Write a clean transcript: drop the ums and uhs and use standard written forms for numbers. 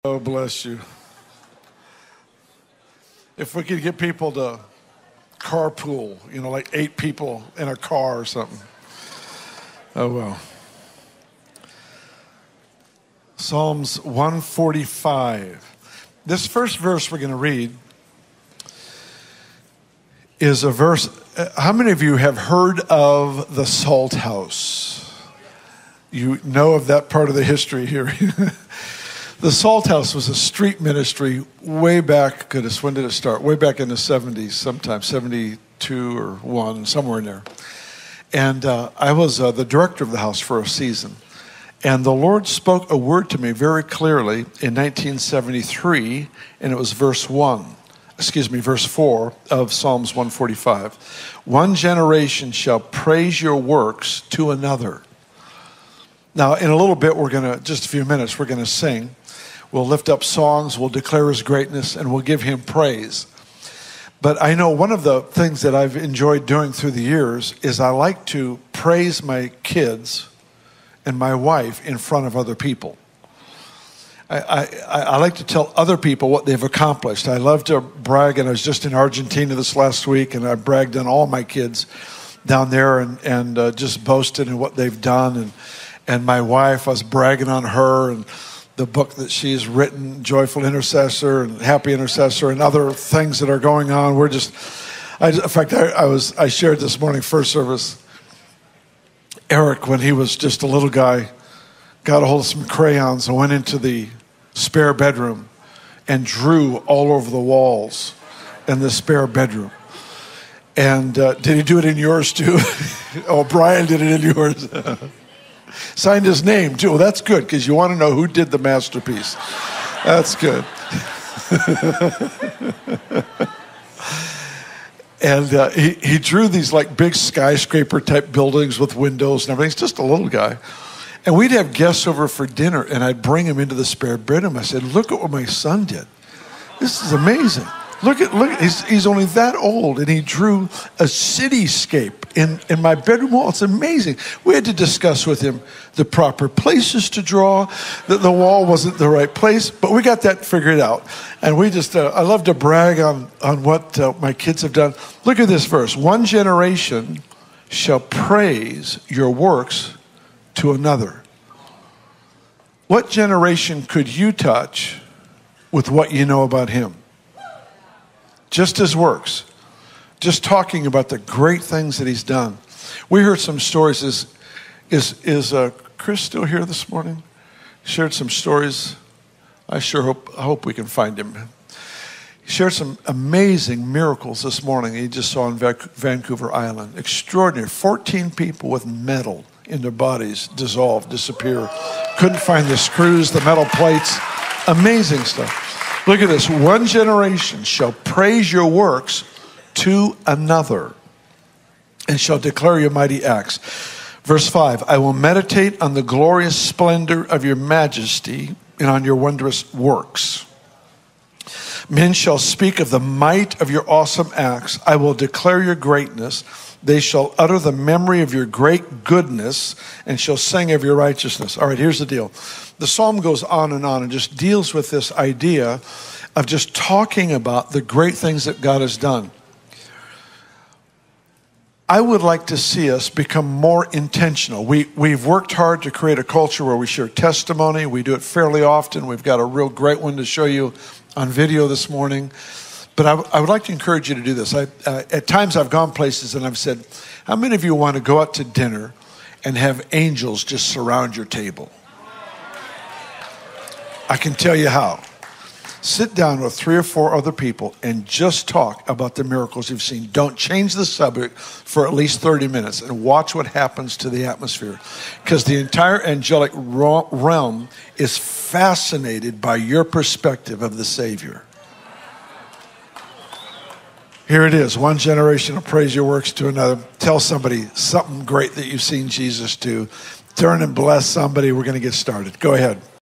Oh, bless you. If we could get people to carpool, like 8 people in a car or something. Oh, well. Psalms 145. This first verse we're going to read is a verse. How many of you have heard of the Salt House? You know of that part of the history here. The Salt House was a street ministry way back. Goodness, when did it start? Way back in the 70s, sometime, 72 or 1, somewhere in there. And I was the director of the house for a season. And the Lord spoke a word to me very clearly in 1973, and it was verse 4 of Psalms 145. One generation shall praise your works to another. Now, in a little bit, just a few minutes, we're going to sing. We'll lift up songs, we'll declare his greatness, and we'll give him praise. But I know one of the things that I've enjoyed doing through the years is I like to praise my kids and my wife in front of other people. I like to tell other people what they've accomplished. I love to brag, and I was just in Argentina this last week, and I bragged on all my kids down there and just boasted in what they've done. And my wife, I was bragging on her and the book that she's written, Joyful Intercessor and Happy Intercessor, and other things that are going on. In fact, I shared this morning, first service, Eric, when he was just a little guy, got a hold of some crayons and went into the spare bedroom and drew all over the walls in the spare bedroom. And did he do it in yours too? Oh, Brian did it in yours. Signed his name too. Well, that's good, because you want to know who did the masterpiece. That's good. And he drew these like big skyscraper type buildings with windows and everything. He's just a little guy. And we'd have guests over for dinner, and I'd bring him into the spare bedroom. I said, look at what my son did. This is amazing. Look, he's only that old, and he drew a cityscape in my bedroom wall. It's amazing. We had to discuss with him the proper places to draw. The wall wasn't the right place, but we got that figured out. And we just, I love to brag on what my kids have done. Look at this verse. One generation shall praise your works to another. What generation could you touch with what you know about him? Just his works. Just talking about the great things that he's done. We heard some stories. Is Chris still here this morning? Shared some stories. I hope we can find him. He shared some amazing miracles this morning he just saw in Vancouver Island. Extraordinary. 14 people with metal in their bodies dissolved, disappear. Couldn't find the screws, the metal plates. Amazing stuff. Look at this. One generation shall praise your works to another and shall declare your mighty acts. Verse 5, I will meditate on the glorious splendor of your majesty and on your wondrous works. Men shall speak of the might of your awesome acts. I will declare your greatness. They shall utter the memory of your great goodness and shall sing of your righteousness. All right, here's the deal. The psalm goes on and just deals with this idea of just talking about the great things that God has done. I would like to see us become more intentional. We've worked hard to create a culture where we share testimony. We do it fairly often. We've got a real great one to show you on video this morning. But I would like to encourage you to do this. At times I've gone places and I've said, how many of you want to go out to dinner and have angels just surround your table? I can tell you how. Sit down with 3 or 4 other people and just talk about the miracles you've seen. Don't change the subject for at least 30 minutes and watch what happens to the atmosphere. Because the entire angelic realm is fascinated by your perspective of the Savior. Here it is. One generation will praise your works to another. Tell somebody something great that you've seen Jesus do. Turn and bless somebody. We're going to get started. Go ahead.